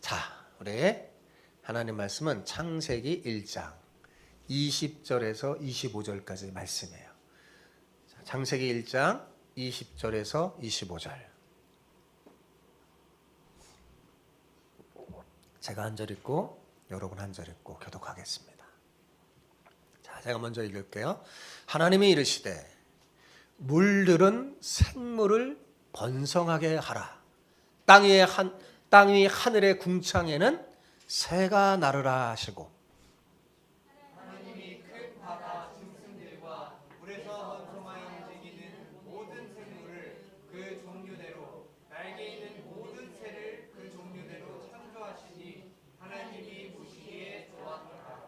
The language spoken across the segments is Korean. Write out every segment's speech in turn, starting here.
자, 우리 하나님 말씀은 창세기 1장 20절에서 25절까지 말씀이에요. 자, 창세기 1장 20절에서 25절. 제가 한 절 읽고 여러분 한 절 읽고 교독하겠습니다. 자, 제가 먼저 읽을게요. 하나님이 이르시되 물들은 생물을 번성하게 하라. 땅 위 하늘의 궁창에는 새가 나르라 하시고 하나님이 큰 바다 짐승들과 물에서 번성하여 움직이는 모든 생물을 그 종류대로 날개 있는 모든 새를 그 종류대로 창조하시니 하나님이 보시기에 좋았더라.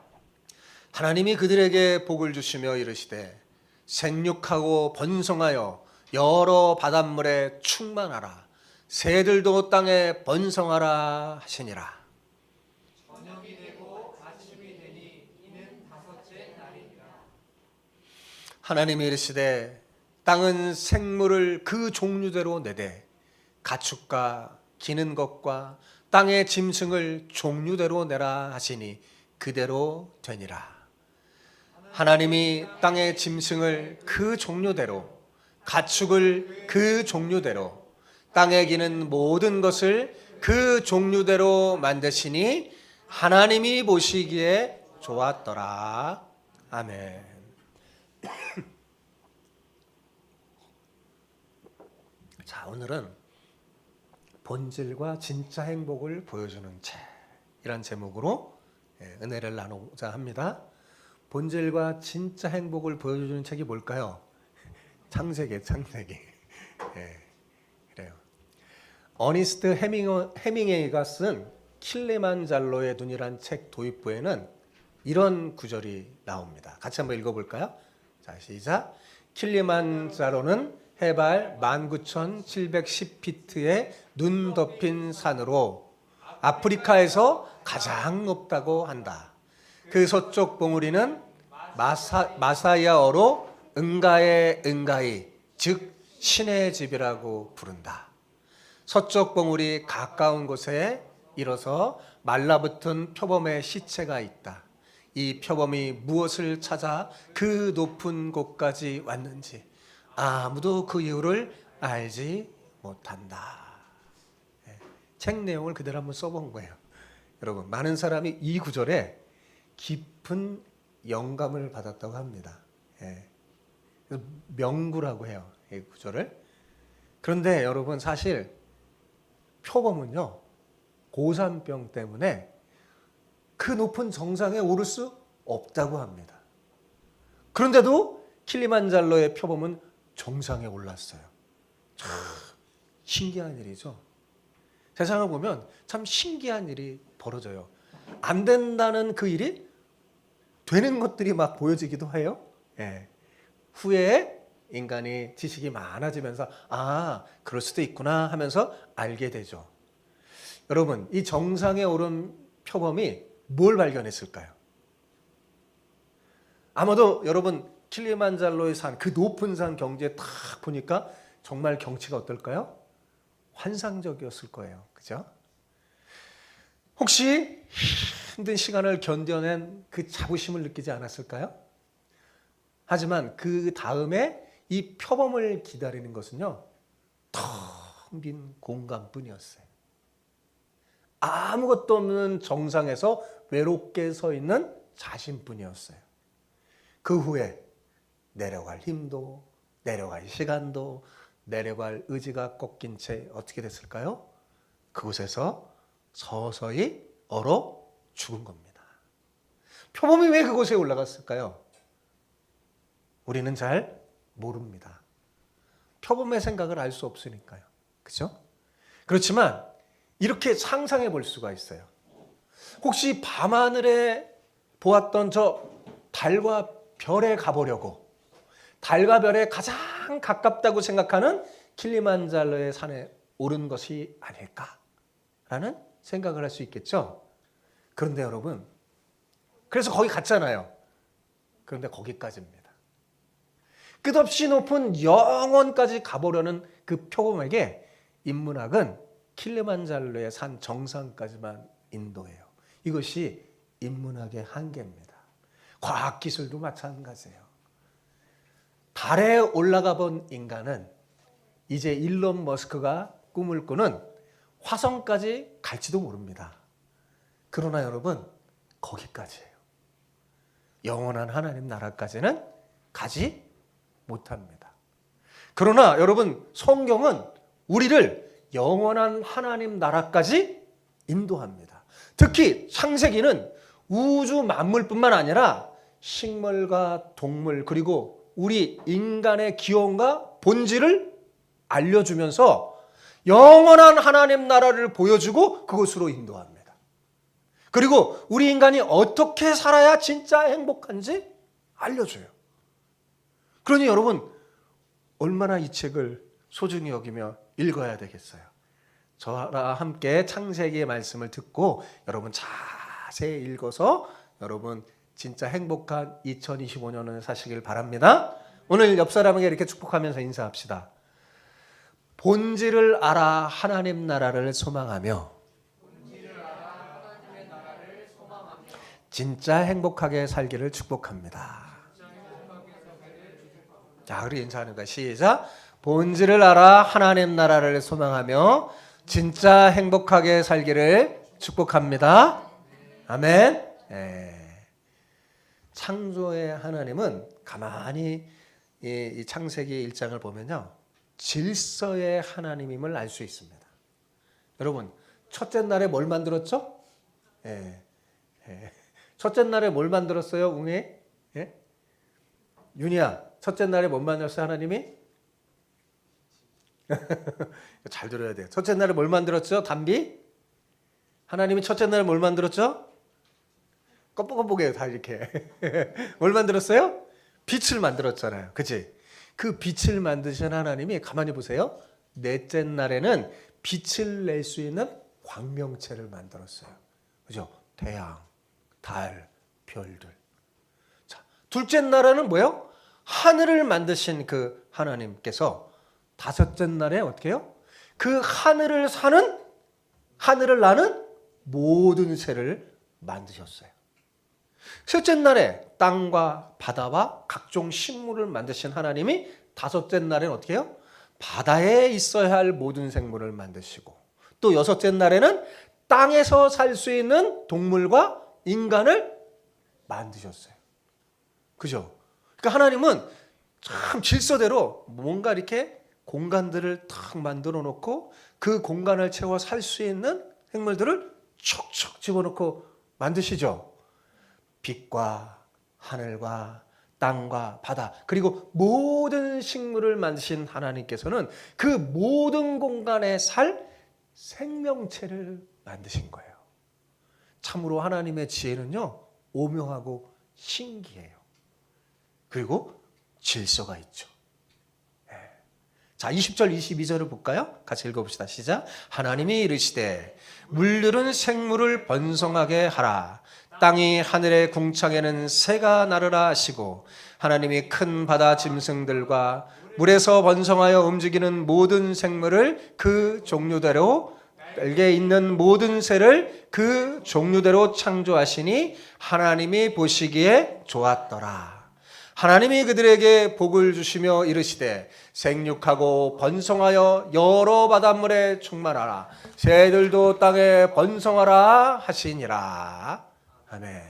하나님이 그들에게 복을 주시며 이르시되 생육하고 번성하여 여러 바닷물에 충만하라. 새들도 땅에 번성하라 하시니라. 저녁이 되고 아침이 되니 이는 다섯째 날이니라. 하나님이 이르시되 땅은 생물을 그 종류대로 내되 가축과 기는 것과 땅의 짐승을 종류대로 내라 하시니 그대로 되니라. 하나님이 땅의 짐승을 그 종류대로 가축을 그 종류대로 땅에 기는 모든 것을 그 종류대로 만드시니 하나님이 보시기에 좋았더라. 아멘. 자, 오늘은 본질과 진짜 행복을 보여주는 책, 이란 제목으로 은혜를 나누고자 합니다. 본질과 진짜 행복을 보여주는 책이 뭘까요? 창세기. 그래요. 어니스트 해밍웨이가 쓴 킬리만자로의 눈이란 책 도입부에는 이런 구절이 나옵니다. 같이 한번 읽어볼까요? 자, 시작. 킬리만자로는 해발 19,710피트의 눈 덮인 산으로 아프리카에서 가장 높다고 한다. 그 서쪽 봉우리는 마사야어로 응가의 응가이, 즉 신의 집이라고 부른다. 서쪽 봉우리 가까운 곳에 일어서 말라붙은 표범의 시체가 있다. 이 표범이 무엇을 찾아 그 높은 곳까지 왔는지 아무도 그 이유를 알지 못한다. 책 내용을 그대로 한번 써본 거예요. 여러분, 많은 사람이 이 구절에 깊은 영감을 받았다고 합니다. 명구라고 해요, 이 구절을. 그런데 여러분, 사실 표범은요, 고산병 때문에 그 높은 정상에 오를 수 없다고 합니다. 그런데도 킬리만자로의 표범은 정상에 올랐어요. 참 신기한 일이죠. 세상을 보면 참 신기한 일이 벌어져요. 안 된다는 그 일이 되는 것들이 막 보여지기도 해요. 후에 인간이 지식이 많아지면서 그럴 수도 있구나 하면서 알게 되죠. 여러분, 이 정상에 오른 표범이 뭘 발견했을까요? 아마도 여러분 킬리만자로의 산, 그 높은 산 경지에 딱 보니까 정말 경치가 어떨까요? 환상적이었을 거예요. 그죠? 혹시 힘든 시간을 견뎌낸 그 자부심을 느끼지 않았을까요? 하지만 그 다음에 이 표범을 기다리는 것은요, 텅 빈 공간뿐이었어요. 아무것도 없는 정상에서 외롭게 서 있는 자신뿐이었어요. 그 후에 내려갈 힘도, 내려갈 시간도, 내려갈 의지가 꺾인 채 어떻게 됐을까요? 그곳에서 서서히 얼어 죽은 겁니다. 표범이 왜 그곳에 올라갔을까요? 우리는 잘 모릅니다. 표범의 생각을 알 수 없으니까요. 그렇죠? 그렇지만 이렇게 상상해 볼 수가 있어요. 혹시 밤하늘에 보았던 저 달과 별에 가보려고 달과 별에 가장 가깝다고 생각하는 킬리만자로의 산에 오른 것이 아닐까라는 생각을 할 수 있겠죠. 그런데 여러분, 그래서 거기 갔잖아요. 그런데 거기까지입니다. 끝없이 높은 영원까지 가보려는 그 표범에게 인문학은 킬리만자로의 산 정상까지만 인도해요. 이것이 인문학의 한계입니다. 과학기술도 마찬가지예요. 달에 올라가 본 인간은 이제 일론 머스크가 꿈을 꾸는 화성까지 갈지도 모릅니다. 그러나 여러분, 거기까지예요. 영원한 하나님 나라까지는 가지 못합니다. 그러나 여러분, 성경은 우리를 영원한 하나님 나라까지 인도합니다. 특히 창세기는 우주 만물뿐만 아니라 식물과 동물 그리고 우리 인간의 기원과 본질을 알려주면서 영원한 하나님 나라를 보여주고 그곳으로 인도합니다. 그리고 우리 인간이 어떻게 살아야 진짜 행복한지 알려줘요. 그러니 여러분, 얼마나 이 책을 소중히 여기며 읽어야 되겠어요. 저와 함께 창세기의 말씀을 듣고 여러분 자세히 읽어서 여러분 진짜 행복한 2025년을 사시길 바랍니다. 오늘 옆 사람에게 이렇게 축복하면서 인사합시다. 본질을 알아 하나님 나라를 소망하며 진짜 행복하게 살기를 축복합니다. 자, 우리 인사하는 거야. 시작. 본질을 알아 하나님 나라를 소망하며 진짜 행복하게 살기를 축복합니다. 아멘. 창조의 하나님은 가만히 이 창세기 1장을 보면요, 질서의 하나님임을 알 수 있습니다. 여러분, 첫째 날에 뭘 만들었죠? 첫째 날에 뭘 만들었어요, 웅이? 윤희야, 첫째 날에 뭘 만들었어요, 하나님이? 잘 들어야 돼요. 첫째 날에 뭘 만들었죠, 담비? 하나님이 첫째 날에 뭘 만들었죠? 껌뻑껌뻑해요, 다 이렇게. 뭘 만들었어요? 빛을 만들었잖아요. 그치? 그 빛을 만드신 하나님이 가만히 보세요. 넷째 날에는 빛을 낼 수 있는 광명체를 만들었어요. 그죠? 태양, 달, 별들. 자, 둘째 날에는 뭐예요? 하늘을 만드신 그 하나님께서 다섯째 날에 어떻게 해요? 그 하늘을 나는 모든 새를 만드셨어요. 셋째 날에 땅과 바다와 각종 식물을 만드신 하나님이 다섯째 날에는 어떻게 해요? 바다에 있어야 할 모든 생물을 만드시고, 또 여섯째 날에는 땅에서 살 수 있는 동물과 인간을 만드셨어요. 그죠? 그러니까 하나님은 참 질서대로 뭔가 이렇게 공간들을 탁 만들어 놓고 그 공간을 채워 살 수 있는 생물들을 척척 집어넣고 만드시죠. 빛과 하늘과 땅과 바다 그리고 모든 식물을 만드신 하나님께서는 그 모든 공간에 살 생명체를 만드신 거예요. 참으로 하나님의 지혜는요, 오묘하고 신기해요. 그리고 질서가 있죠. 자, 20절 22절을 볼까요? 같이 읽어봅시다. 시작. 하나님이 이르시되 물들은 생물을 번성하게 하라. 땅이 하늘의 궁창에는 새가 나르라 하시고, 하나님이 큰 바다 짐승들과 물에서 번성하여 움직이는 모든 생물을 그 종류대로, 날개 있는 모든 새를 그 종류대로 창조하시니 하나님이 보시기에 좋았더라. 하나님이 그들에게 복을 주시며 이르시되 생육하고 번성하여 여러 바닷물에 충만하라. 새들도 땅에 번성하라 하시니라. 아멘.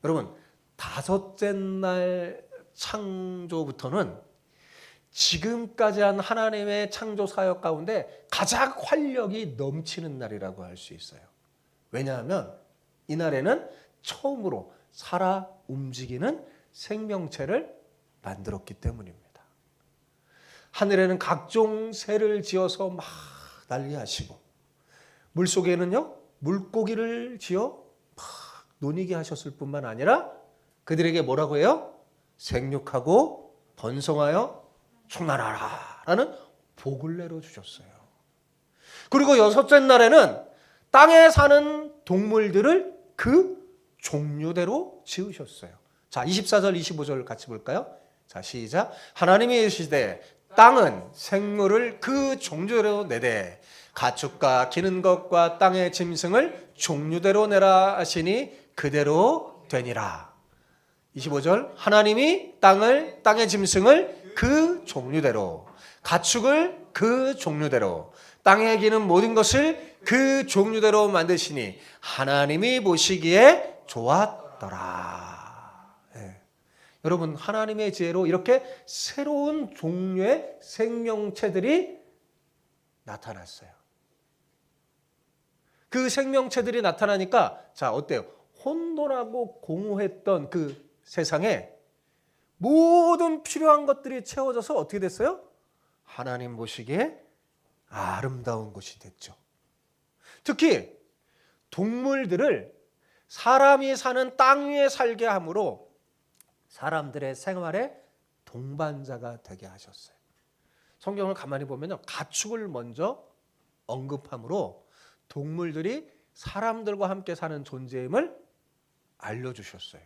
여러분, 다섯째 날 창조부터는 지금까지 한 하나님의 창조 사역 가운데 가장 활력이 넘치는 날이라고 할 수 있어요. 왜냐하면 이날에는 처음으로 살아 움직이는 생명체를 만들었기 때문입니다. 하늘에는 각종 새를 지어서 막 난리하시고, 물속에는요 물고기를 지어 막 논이게 하셨을 뿐만 아니라 그들에게 뭐라고 해요? 생육하고 번성하여 충만하라 라는 복을 내려주셨어요. 그리고 여섯째 날에는 땅에 사는 동물들을 그 종류대로 지으셨어요. 자, 24절 25절 같이 볼까요? 자, 시작. 하나님이 이르시되 땅은 생물을 그 종류대로 내되 가축과 기는 것과 땅의 짐승을 종류대로 내라 하시니 그대로 되니라. 25절 하나님이 땅의 짐승을 그 종류대로 가축을 그 종류대로 땅에 기는 모든 것을 그 종류대로 만드시니 하나님이 보시기에 좋았더라. 네. 여러분 하나님의 지혜로 이렇게 새로운 종류의 생명체들이 나타났어요. 그 생명체들이 나타나니까 자 어때요? 혼돈하고 공허했던 그 세상에 모든 필요한 것들이 채워져서 어떻게 됐어요? 하나님 보시기에 아름다운 곳이 됐죠. 특히 동물들을 사람이 사는 땅 위에 살게 함으로 사람들의 생활에 동반자가 되게 하셨어요. 성경을 가만히 보면 가축을 먼저 언급함으로 동물들이 사람들과 함께 사는 존재임을 알려주셨어요.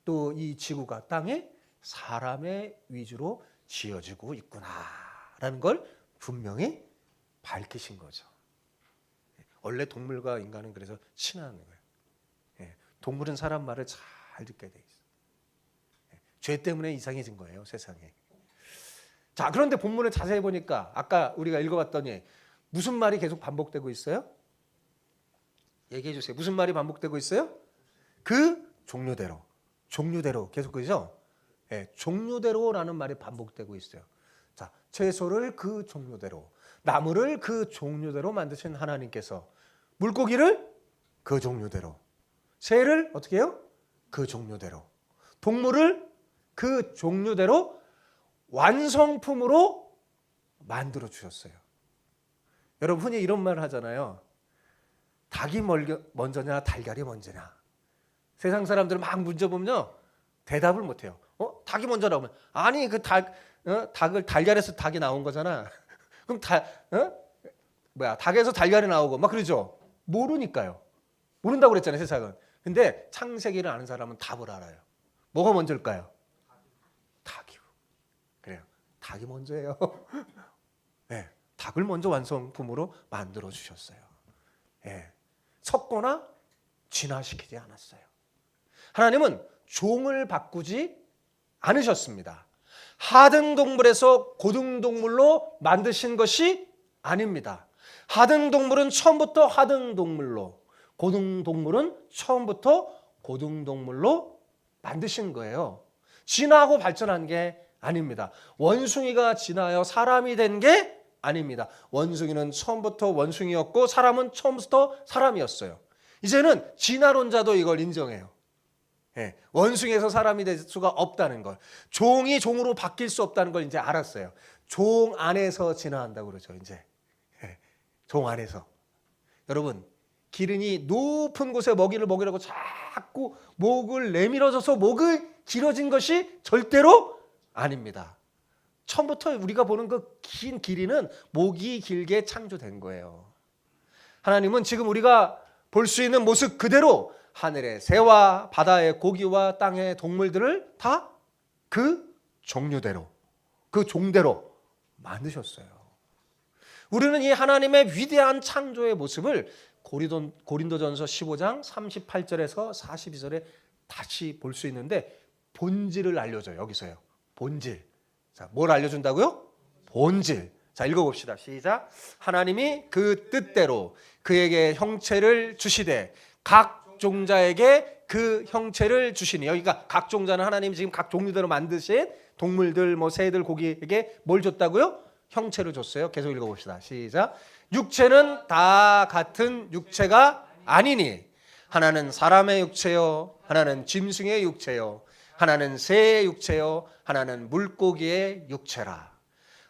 또 이 지구가 땅에 사람의 위주로 지어지고 있구나라는 걸 분명히 밝히신 거죠. 원래 동물과 인간은 그래서 친한 거예요. 동물은 사람 말을 잘 듣게 돼 있어요. 죄 때문에 이상해진 거예요, 세상에. 자, 그런데 본문을 자세히 보니까 아까 우리가 읽어봤더니 무슨 말이 계속 반복되고 있어요? 얘기해 주세요. 무슨 말이 반복되고 있어요? 그 종류대로 계속 그죠? 종류대로라는 말이 반복되고 있어요. 자, 채소를 그 종류대로, 나무를 그 종류대로 만드신 하나님께서 물고기를 그 종류대로, 새를 어떻게 해요? 그 종류대로, 동물을 그 종류대로 완성품으로 만들어 주셨어요. 여러분 흔히 이런 말을 하잖아요. 닭이 먼저냐 달걀이 먼저냐. 세상 사람들은 막 문제보면요 대답을 못해요. 닭이 먼저라고 하면 아니 그 닭을 달걀에서 닭이 나온 거잖아. 그럼 닭에서 달걀이 나오고 막 그러죠. 모르니까요. 모른다고 그랬잖아요 세상은. 근데 창세기를 아는 사람은 답을 알아요. 뭐가 먼저일까요? 닭이요. 그래요. 닭이 먼저예요. 네, 닭을 먼저 완성품으로 만들어 주셨어요. 네, 섞거나 진화시키지 않았어요. 하나님은 종을 바꾸지 않으셨습니다. 하등 동물에서 고등 동물로 만드신 것이 아닙니다. 하등 동물은 처음부터 하등 동물로, 고등 동물은 처음부터 고등 동물로 만드신 거예요. 진화하고 발전한 게 아닙니다. 원숭이가 진화하여 사람이 된 게 아닙니다. 원숭이는 처음부터 원숭이였고 사람은 처음부터 사람이었어요. 이제는 진화론자도 이걸 인정해요. 원숭이에서 사람이 될 수가 없다는 걸, 종이 종으로 바뀔 수 없다는 걸 이제 알았어요. 종 안에서 진화한다고 그러죠. 이제 종 안에서. 여러분 기른이 높은 곳에 먹이를 먹이라고 자꾸 목을 내밀어줘서 목을 길어진 것이 절대로 아닙니다. 처음부터 우리가 보는 그 긴 길이는 목이 길게 창조된 거예요. 하나님은 지금 우리가 볼 수 있는 모습 그대로 하늘의 새와 바다의 고기와 땅의 동물들을 다 그 종류대로, 그 종대로 만드셨어요. 우리는 이 하나님의 위대한 창조의 모습을 고린도전서 15장 38절에서 42절에 다시 볼 수 있는데 본질을 알려줘요. 여기서요. 본질. 자, 뭘 알려준다고요? 본질. 자, 읽어봅시다. 시작. 하나님이 그 뜻대로 그에게 형체를 주시되 각 종자에게 그 형체를 주시니. 여기가 각 종자는 하나님이 지금 각 종류대로 만드신 동물들, 새들, 고기에게 뭘 줬다고요? 형체를 줬어요. 계속 읽어봅시다. 시작. 육체는 다 같은 육체가 아니니 하나는 사람의 육체요, 하나는 짐승의 육체요, 하나는 새의 육체요, 하나는 물고기의 육체라.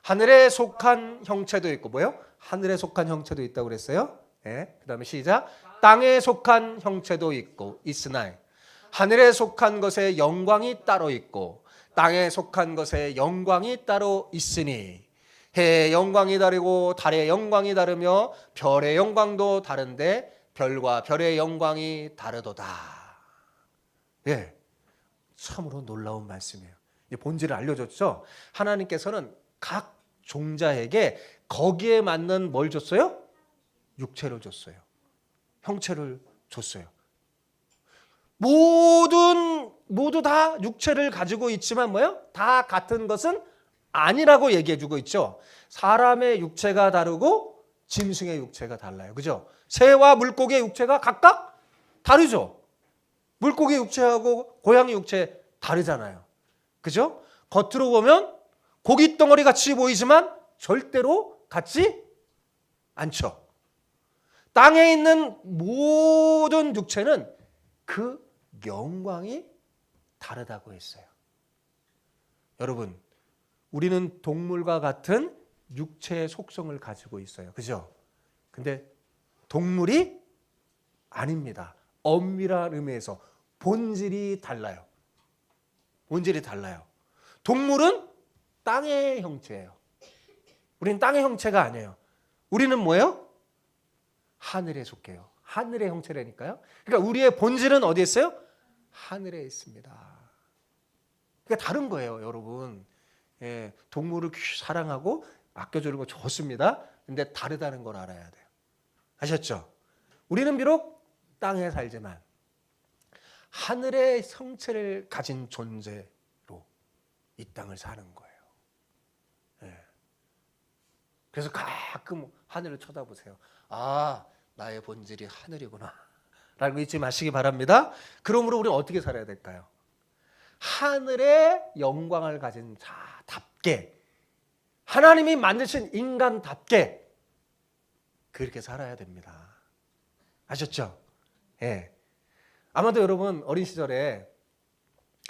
하늘에 속한 형체도 있고 뭐요? 하늘에 속한 형체도 있다고 그랬어요. 그 다음에 시작. 땅에 속한 형체도 있고 있으나 하늘에 속한 것의 영광이 따로 있고 땅에 속한 것의 영광이 따로 있으니 해의 영광이 다르고 달의 영광이 다르며 별의 영광도 다른데 별과 별의 영광이 다르도다. 참으로 놀라운 말씀이에요. 본질을 알려줬죠. 하나님께서는 각 종자에게 거기에 맞는 뭘 줬어요? 육체를 줬어요. 형체를 줬어요. 모두 다 육체를 가지고 있지만 뭐예요? 다 같은 것은 아니라고 얘기해주고 있죠. 사람의 육체가 다르고 짐승의 육체가 달라요. 그죠? 새와 물고기의 육체가 각각 다르죠. 물고기 육체하고 고양이 육체 다르잖아요. 그죠? 겉으로 보면 고기 덩어리 같이 보이지만 절대로 같지 않죠. 땅에 있는 모든 육체는 그 영광이 다르다고 했어요. 여러분, 우리는 동물과 같은 육체의 속성을 가지고 있어요. 그죠? 근데 동물이 아닙니다. 엄밀한 의미에서 본질이 달라요. 본질이 달라요. 동물은 땅의 형체예요. 우리는 땅의 형체가 아니에요. 우리는 뭐예요? 하늘에 속해요. 하늘의 형체라니까요. 그러니까 우리의 본질은 어디에 있어요? 하늘에 있습니다. 그러니까 다른 거예요, 여러분. 예, 동물을 사랑하고 아껴주는 거 좋습니다. 근데 다르다는 걸 알아야 돼요. 아셨죠? 우리는 비록 땅에 살지만 하늘의 형체를 가진 존재로 이 땅을 사는 거예요. 예. 그래서 가끔 하늘을 쳐다보세요. 아, 나의 본질이 하늘이구나 라고 잊지 마시기 바랍니다. 그러므로 우리는 어떻게 살아야 될까요? 하늘의 영광을 가진 자답게, 하나님이 만드신 인간답게 그렇게 살아야 됩니다. 아셨죠? 예. 아마도 여러분 어린 시절에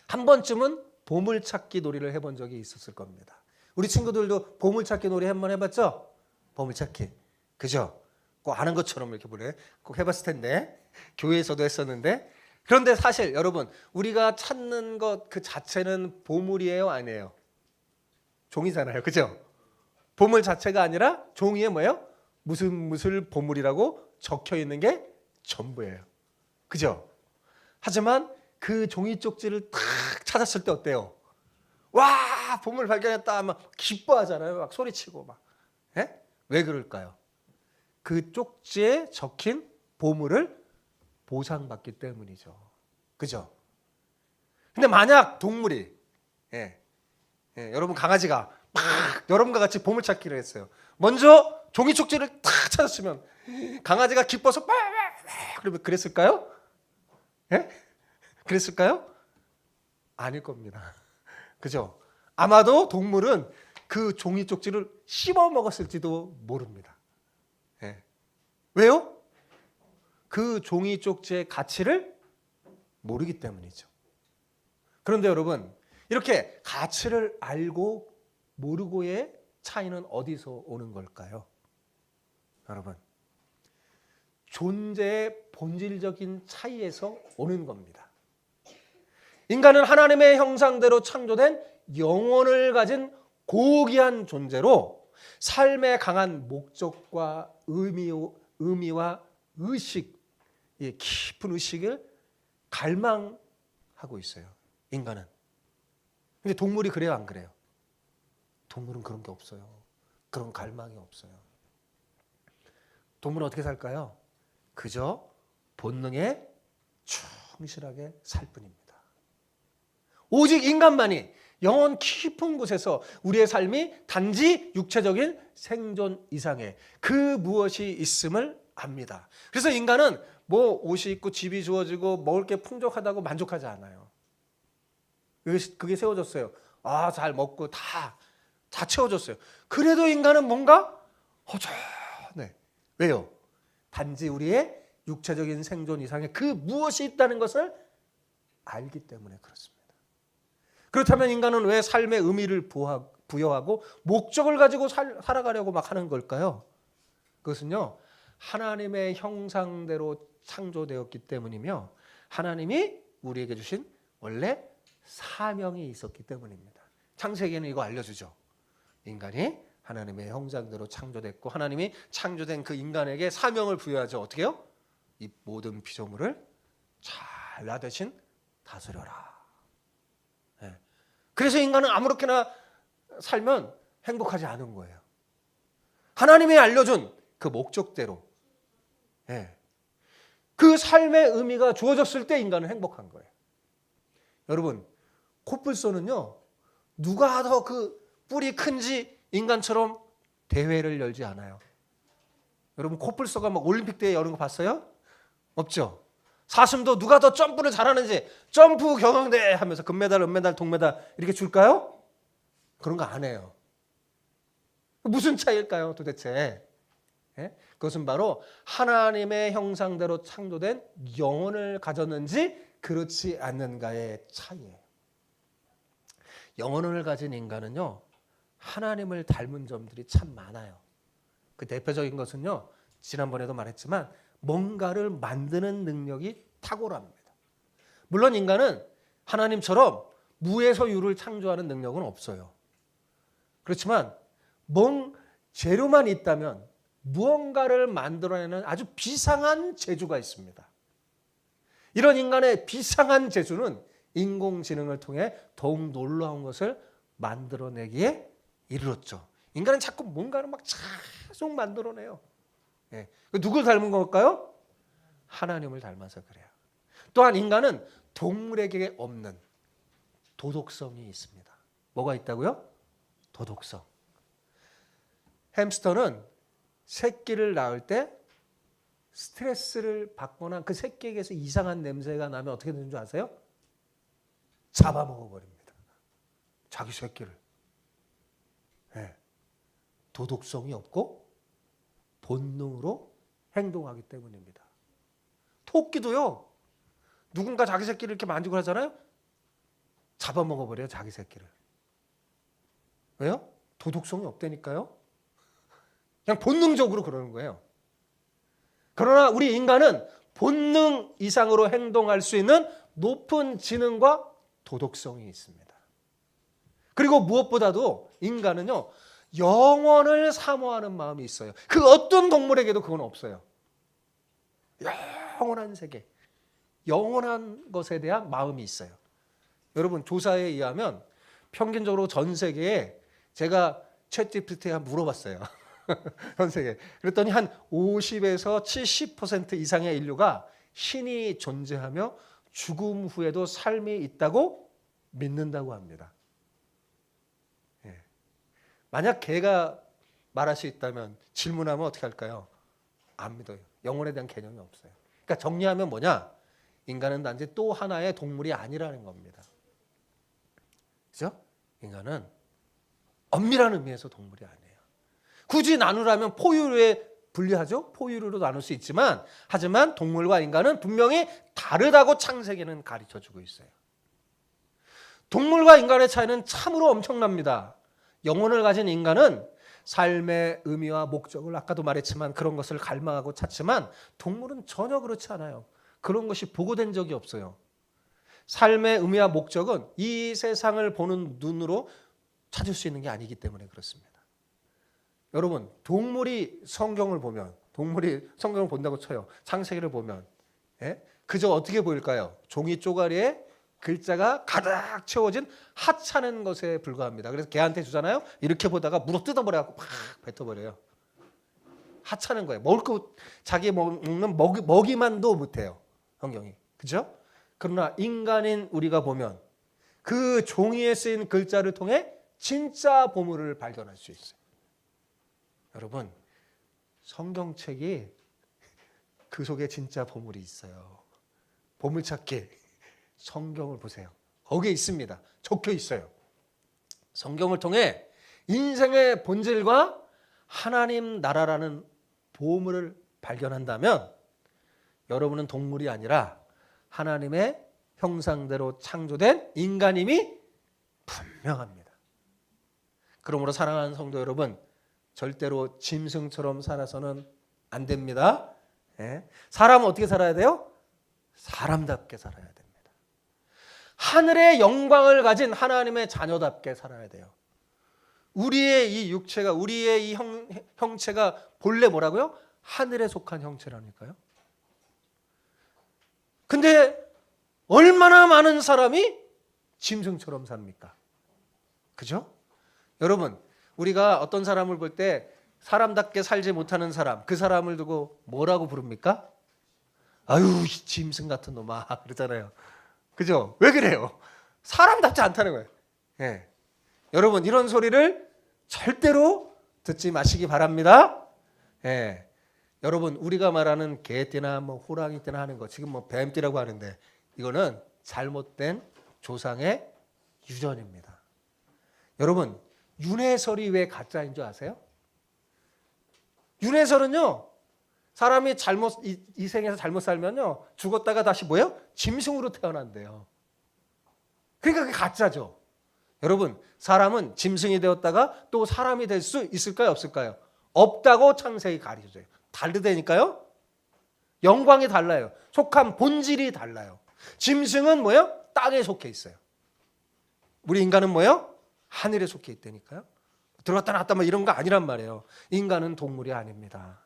한 번쯤은 보물찾기 놀이를 해본 적이 있었을 겁니다. 우리 친구들도 보물찾기 놀이 한번 해봤죠? 보물찾기. 그죠? 꼭 아는 것처럼 이렇게 보래. 꼭 해봤을 텐데. 교회에서도 했었는데. 그런데 사실 여러분, 우리가 찾는 것 그 자체는 보물이에요? 아니에요? 종이잖아요. 그죠? 보물 자체가 아니라 종이에 뭐예요? 무슨 보물이라고 적혀 있는 게 전부예요. 그죠? 하지만 그 종이 쪽지를 탁 찾았을 때 어때요? 와, 보물 발견했다 막 기뻐하잖아요. 막 소리치고 막. 예? 왜 그럴까요? 그 쪽지에 적힌 보물을 보상받기 때문이죠. 그죠? 근데 만약 동물이 여러분 강아지가 막 여러분과 같이 보물찾기를 했어요. 먼저 종이 쪽지를 탁 찾았으면 강아지가 기뻐서 그러면 그랬을까요? 예? 그랬을까요? 아닐 겁니다. 그죠? 아마도 동물은 그 종이 쪽지를 씹어 먹었을지도 모릅니다. 예. 왜요? 그 종이 쪽지의 가치를 모르기 때문이죠. 그런데 여러분, 이렇게 가치를 알고 모르고의 차이는 어디서 오는 걸까요? 여러분, 존재의 본질적인 차이에서 오는 겁니다. 인간은 하나님의 형상대로 창조된 영혼을 가진 고귀한 존재로 삶의 강한 목적과 의미와 의식, 깊은 의식을 갈망하고 있어요. 인간은. 근데 동물이 그래요, 안 그래요? 동물은 그런 게 없어요. 그런 갈망이 없어요. 동물은 어떻게 살까요? 그저 본능에 충실하게 살 뿐입니다. 오직 인간만이 영혼 깊은 곳에서 우리의 삶이 단지 육체적인 생존 이상의 그 무엇이 있음을 압니다. 그래서 인간은 뭐 옷이 있고 집이 주어지고 먹을 게 풍족하다고 만족하지 않아요. 그게 세워졌어요. 아, 잘 먹고 다 채워졌어요. 그래도 인간은 뭔가 허전해. 왜요? 단지 우리의 육체적인 생존 이상의 그 무엇이 있다는 것을 알기 때문에 그렇습니다. 그렇다면 인간은 왜 삶의 의미를 부여하고 목적을 가지고 살아가려고 막 하는 걸까요? 그것은요, 하나님의 형상대로 창조되었기 때문이며 하나님이 우리에게 주신 원래 사명이 있었기 때문입니다. 창세기에는 이거 알려주죠. 인간이 하나님의 형상대로 창조됐고 하나님이 창조된 그 인간에게 사명을 부여하죠. 어떻게 해요? 이 모든 피조물을 잘 나 대신 다스려라. 그래서 인간은 아무렇게나 살면 행복하지 않은 거예요. 하나님이 알려준 그 목적대로, 예, 그 삶의 의미가 주어졌을 때 인간은 행복한 거예요. 여러분, 코뿔소는요, 누가 더 그 뿔이 큰지 인간처럼 대회를 열지 않아요. 여러분, 코뿔소가 막 올림픽 대회 여는 거 봤어요? 없죠. 사슴도 누가 더 점프를 잘하는지 점프 경연대회 하면서 금메달, 은메달, 동메달 이렇게 줄까요? 그런 거 안 해요. 무슨 차이일까요, 도대체? 예? 그것은 바로 하나님의 형상대로 창조된 영혼을 가졌는지 그렇지 않는가의 차이예요. 영혼을 가진 인간은요, 하나님을 닮은 점들이 참 많아요. 그 대표적인 것은요, 지난번에도 말했지만 뭔가를 만드는 능력이 탁월합니다. 물론 인간은 하나님처럼 무에서 유를 창조하는 능력은 없어요. 그렇지만 재료만 있다면 무언가를 만들어내는 아주 비상한 재주가 있습니다. 이런 인간의 비상한 재주는 인공지능을 통해 더욱 놀라운 것을 만들어내기에 이르렀죠. 인간은 자꾸 뭔가를 막 계속 만들어내요. 예. 누굴 닮은 걸까요? 하나님을 닮아서 그래요. 또한 인간은 동물에게 없는 도덕성이 있습니다. 뭐가 있다고요? 도덕성. 햄스터는 새끼를 낳을 때 스트레스를 받거나 그 새끼에게서 이상한 냄새가 나면 어떻게 되는 줄 아세요? 잡아먹어버립니다. 자기 새끼를. 네. 도덕성이 없고 본능으로 행동하기 때문입니다. 토끼도요, 누군가 자기 새끼를 이렇게 만지고 하잖아요. 잡아먹어버려요, 자기 새끼를. 왜요? 도덕성이 없다니까요. 그냥 본능적으로 그러는 거예요. 그러나 우리 인간은 본능 이상으로 행동할 수 있는 높은 지능과 도덕성이 있습니다. 그리고 무엇보다도 인간은요, 영원을 사모하는 마음이 있어요. 그 어떤 동물에게도 그건 없어요. 영원한 세계, 영원한 것에 대한 마음이 있어요. 여러분, 조사에 의하면 평균적으로 전 세계에, 제가 챗GPT에 한번 물어봤어요. 전 세계. 그랬더니 한 50에서 70% 이상의 인류가 신이 존재하며 죽음 후에도 삶이 있다고 믿는다고 합니다. 예. 만약 개가 말할 수 있다면 질문하면 어떻게 할까요? 안 믿어요. 영혼에 대한 개념이 없어요. 그러니까 정리하면 뭐냐? 인간은 단지 또 하나의 동물이 아니라는 겁니다. 그죠? 인간은 엄밀한 의미에서 동물이 아니에요. 굳이 나누라면 포유류에 분리하죠. 포유류로 나눌 수 있지만, 하지만 동물과 인간은 분명히 다르다고 창세기는 가르쳐주고 있어요. 동물과 인간의 차이는 참으로 엄청납니다. 영혼을 가진 인간은 삶의 의미와 목적을, 아까도 말했지만 그런 것을 갈망하고 찾지만, 동물은 전혀 그렇지 않아요. 그런 것이 보고된 적이 없어요. 삶의 의미와 목적은 이 세상을 보는 눈으로 찾을 수 있는 게 아니기 때문에 그렇습니다. 여러분, 동물이 성경을 본다고 쳐요. 창세기를 보면, 예? 그저 어떻게 보일까요? 종이 쪼가리에 글자가 가득 채워진 하찮은 것에 불과합니다. 그래서 개한테 주잖아요. 이렇게 보다가 물어 뜯어버려갖고 팍 뱉어버려요. 하찮은 거예요. 먹을 거, 자기 먹는 먹이만도 못해요, 성경이. 그죠? 그러나 인간인 우리가 보면 그 종이에 쓰인 글자를 통해 진짜 보물을 발견할 수 있어요. 여러분, 성경책이 그 속에 진짜 보물이 있어요. 보물찾기, 성경을 보세요. 거기에 있습니다. 적혀 있어요. 성경을 통해 인생의 본질과 하나님 나라라는 보물을 발견한다면 여러분은 동물이 아니라 하나님의 형상대로 창조된 인간임이 분명합니다. 그러므로 사랑하는 성도 여러분, 절대로 짐승처럼 살아서는 안 됩니다. 예? 사람은 어떻게 살아야 돼요? 사람답게 살아야 됩니다. 하늘의 영광을 가진 하나님의 자녀답게 살아야 돼요. 우리의 이 육체가, 우리의 이 형체가 본래 뭐라고요? 하늘에 속한 형체라니까요. 근데 얼마나 많은 사람이 짐승처럼 삽니까? 그죠? 여러분, 우리가 어떤 사람을 볼 때 사람답게 살지 못하는 사람, 그 사람을 두고 뭐라고 부릅니까? 아유, 이 짐승 같은 놈아 그러잖아요. 그죠? 왜 그래요? 사람답지 않다는 거예요. 예. 여러분, 이런 소리를 절대로 듣지 마시기 바랍니다. 예. 여러분, 우리가 말하는 개띠나 뭐 호랑이띠나 하는 거, 지금 뭐 뱀띠라고 하는데 이거는 잘못된 조상의 유전입니다. 여러분, 윤회설이 왜 가짜인 줄 아세요? 윤회설은요, 사람이 이 생에서 잘못 살면요, 죽었다가 다시 뭐예요? 짐승으로 태어난대요. 그러니까 그게 가짜죠. 여러분, 사람은 짐승이 되었다가 또 사람이 될 수 있을까요? 없을까요? 없다고 창세기 가르쳐줘요. 다르다니까요. 영광이 달라요. 속한 본질이 달라요. 짐승은 뭐예요? 땅에 속해 있어요. 우리 인간은 뭐예요? 하늘에 속해 있다니까요. 들어갔다 나왔다 뭐 이런 거 아니란 말이에요. 인간은 동물이 아닙니다.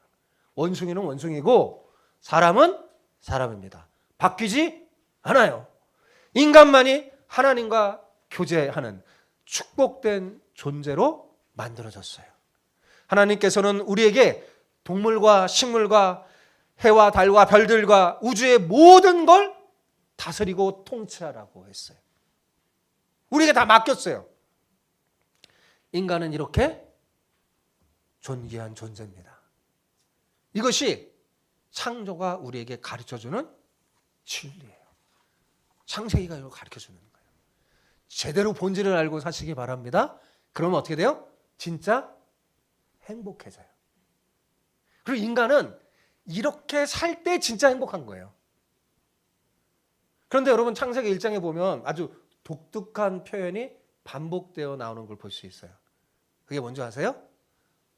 원숭이는 원숭이고 사람은 사람입니다. 바뀌지 않아요. 인간만이 하나님과 교제하는 축복된 존재로 만들어졌어요. 하나님께서는 우리에게 동물과 식물과 해와 달과 별들과 우주의 모든 걸 다스리고 통치하라고 했어요. 우리에게 다 맡겼어요. 인간은 이렇게 존귀한 존재입니다. 이것이 창조가 우리에게 가르쳐주는 진리예요. 창세기가 이걸 가르쳐주는 거예요. 제대로 본질을 알고 사시기 바랍니다. 그러면 어떻게 돼요? 진짜 행복해져요. 그리고 인간은 이렇게 살 때 진짜 행복한 거예요. 그런데 여러분, 창세기 1장에 보면 아주 독특한 표현이 반복되어 나오는 걸 볼 수 있어요. 그게 뭔지 아세요?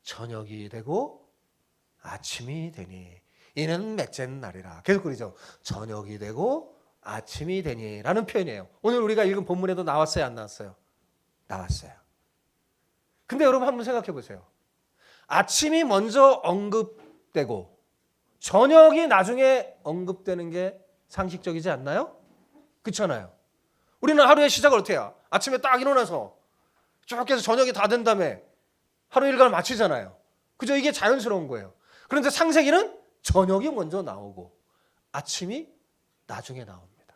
저녁이 되고 아침이 되니 이는 넷째 날이라. 계속 그러죠. 저녁이 되고 아침이 되니 라는 표현이에요. 오늘 우리가 읽은 본문에도 나왔어요, 안 나왔어요? 나왔어요. 근데 여러분 한번 생각해 보세요. 아침이 먼저 언급되고 저녁이 나중에 언급되는 게 상식적이지 않나요? 그렇잖아요. 우리는 하루의 시작을 어떻게 해요? 아침에 딱 일어나서 쭉 해서 저녁이 다 된 다음에 하루 일과를 마치잖아요. 그죠? 이게 자연스러운 거예요. 그런데 창세기는 저녁이 먼저 나오고 아침이 나중에 나옵니다.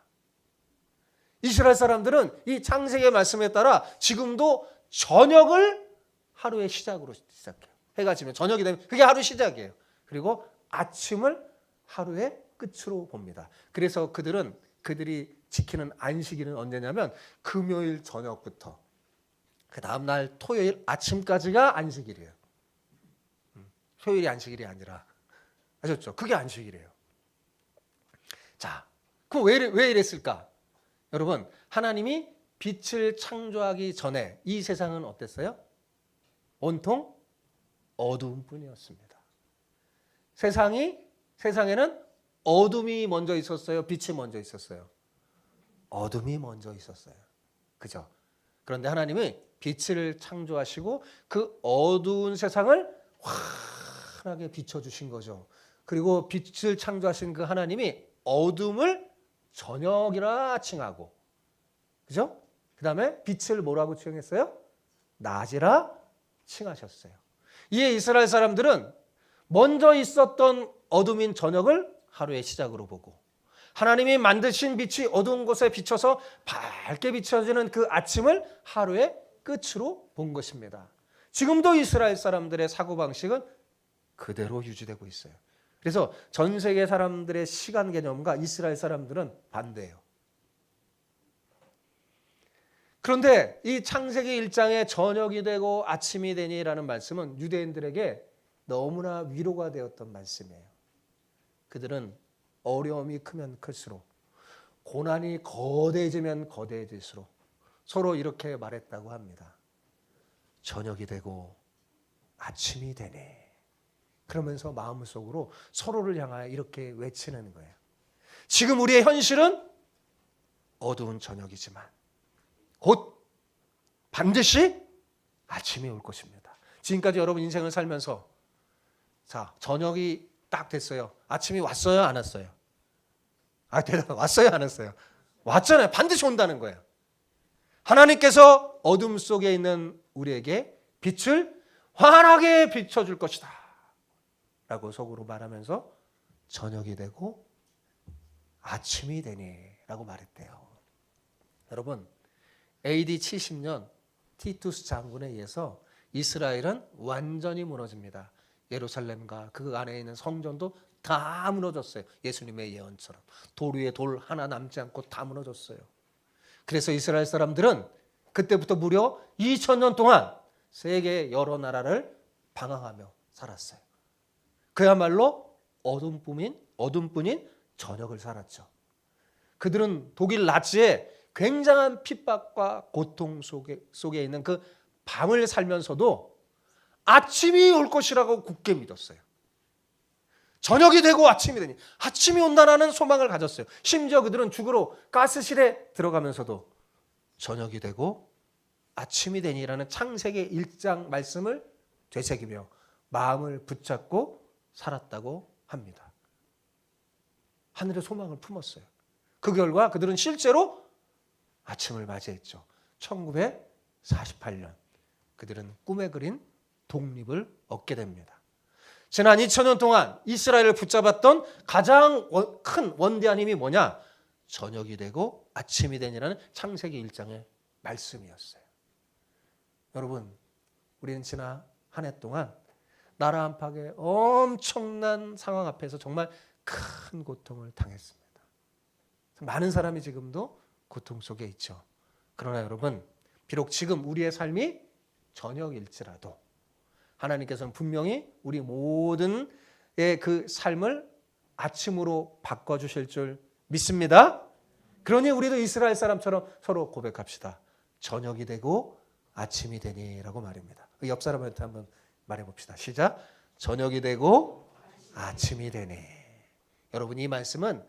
이스라엘 사람들은 이 창세기의 말씀에 따라 지금도 저녁을 하루의 시작으로 시작해요. 해가 지면 저녁이 되면 그게 하루 시작이에요. 그리고 아침을 하루의 끝으로 봅니다. 그래서 그들이 지키는 안식일은 언제냐면 금요일 저녁부터 그 다음날 토요일 아침까지가 안식일이에요. 토요일이 안식일이 아니라, 아셨죠? 그게 안식일이에요. 자, 그럼 왜 이랬을까? 여러분, 하나님이 빛을 창조하기 전에 이 세상은 어땠어요? 온통 어두움뿐이었습니다. 세상에는 어둠이 먼저 있었어요? 빛이 먼저 있었어요? 어둠이 먼저 있었어요. 그죠? 그런데 하나님이 빛을 창조하시고 그 어두운 세상을 환하게 비춰주신 거죠. 그리고 빛을 창조하신 그 하나님이 어둠을 저녁이라 칭하고, 그죠? 그 다음에 빛을 뭐라고 칭했어요? 낮이라 칭하셨어요. 이에 이스라엘 사람들은 먼저 있었던 어둠인 저녁을 하루의 시작으로 보고 하나님이 만드신 빛이 어두운 곳에 비춰서 밝게 비춰지는 그 아침을 하루의 끝으로 본 것입니다. 지금도 이스라엘 사람들의 사고방식은 그대로 유지되고 있어요. 그래서 전 세계 사람들의 시간 개념과 이스라엘 사람들은 반대예요. 그런데 이 창세기 1장에 저녁이 되고 아침이 되니라는 말씀은 유대인들에게 너무나 위로가 되었던 말씀이에요. 그들은 어려움이 크면 클수록, 고난이 거대해지면 거대해질수록 서로 이렇게 말했다고 합니다. 저녁이 되고 아침이 되네. 그러면서 마음속으로 서로를 향하여 이렇게 외치는 거예요. 지금 우리의 현실은 어두운 저녁이지만 곧 반드시 아침이 올 것입니다. 지금까지 여러분 인생을 살면서 자, 저녁이 딱 됐어요. 아침이 왔어요? 안 왔어요? 대답 왔어요? 안 왔어요? 왔잖아요. 반드시 온다는 거예요. 하나님께서 어둠 속에 있는 우리에게 빛을 환하게 비춰줄 것이다 라고 속으로 말하면서 저녁이 되고 아침이 되니 라고 말했대요. 여러분, AD 70년 티투스 장군에 의해서 이스라엘은 완전히 무너집니다. 예루살렘과 그 안에 있는 성전도 다 무너졌어요. 예수님의 예언처럼 돌 위에 돌 하나 남지 않고 다 무너졌어요. 그래서 이스라엘 사람들은 그때부터 무려 2000년 동안 세계 여러 나라를 방황하며 살았어요. 그야말로 어둠뿐인 저녁을 살았죠. 그들은 독일 나치의 굉장한 핍박과 고통 속에 있는 그 밤을 살면서도 아침이 올 것이라고 굳게 믿었어요. 저녁이 되고 아침이 되니 아침이 온다라는 소망을 가졌어요. 심지어 그들은 죽으러 가스실에 들어가면서도 저녁이 되고 아침이 되니라는 창세기 1장 말씀을 되새기며 마음을 붙잡고 살았다고 합니다. 하늘의 소망을 품었어요. 그 결과 그들은 실제로 아침을 맞이했죠. 1948년 그들은 꿈에 그린 독립을 얻게 됩니다. 지난 2000년 동안 이스라엘을 붙잡았던 가장 큰 원대한 힘이 뭐냐? 저녁이 되고 아침이 되니라는 창세기 1장의 말씀이었어요. 여러분, 우리는 지난 한 해 동안 나라 안팎의 엄청난 상황 앞에서 정말 큰 고통을 당했습니다. 많은 사람이 지금도 고통 속에 있죠. 그러나 여러분, 비록 지금 우리의 삶이 저녁일지라도 하나님께서는 분명히 우리 모든의 그 삶을 아침으로 바꿔주실 줄 믿습니다. 그러니 우리도 이스라엘 사람처럼 서로 고백합시다. 저녁이 되고 아침이 되니라고 말입니다. 옆 사람한테 한번 말해봅시다. 시작. 저녁이 되고 아침이 되니. 여러분, 이 말씀은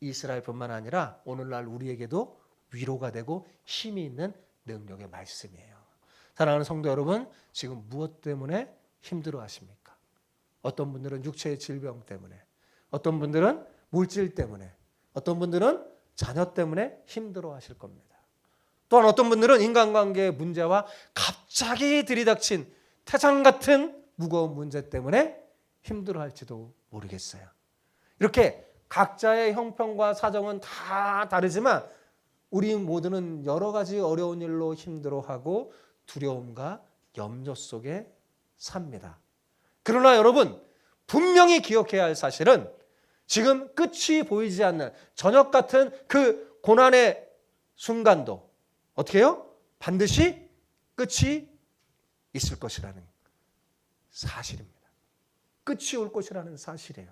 이스라엘뿐만 아니라 오늘날 우리에게도 위로가 되고 힘이 있는 능력의 말씀이에요. 사랑하는 성도 여러분, 지금 무엇 때문에 힘들어 하십니까? 어떤 분들은 육체의 질병 때문에, 어떤 분들은 물질 때문에, 어떤 분들은 자녀 때문에 힘들어 하실 겁니다. 또한 어떤 분들은 인간관계의 문제와 갑자기 들이닥친 태산 같은 무거운 문제 때문에 힘들어 할지도 모르겠어요. 이렇게 각자의 형편과 사정은 다 다르지만 우리 모두는 여러 가지 어려운 일로 힘들어하고 두려움과 염려 속에 삽니다. 그러나 여러분, 분명히 기억해야 할 사실은 지금 끝이 보이지 않는 저녁 같은 그 고난의 순간도 어떻게 해요? 반드시 끝이 있을 것이라는 사실입니다. 끝이 올 것이라는 사실이에요.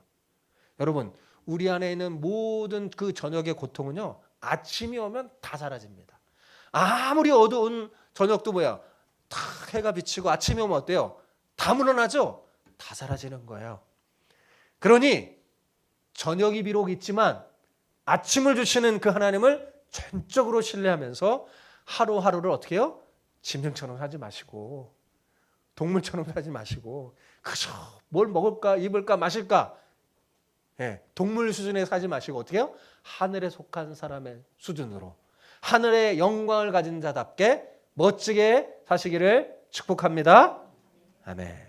여러분, 우리 안에 있는 모든 그 저녁의 고통은요, 아침이 오면 다 사라집니다. 아무리 어두운 저녁도 뭐야? 다 해가 비치고 아침이 오면 어때요? 다 물어나죠? 다 사라지는 거예요. 그러니 저녁이 비록 있지만 아침을 주시는 그 하나님을 전적으로 신뢰하면서 하루하루를 어떻게 해요? 짐승처럼 살지 마시고 동물처럼 살지 마시고 그저 뭘 먹을까 입을까 마실까 동물 수준에 살지 마시고 어떻게 해요? 하늘에 속한 사람의 수준으로 하늘의 영광을 가진 자답게 멋지게 사시기를 축복합니다. 아멘.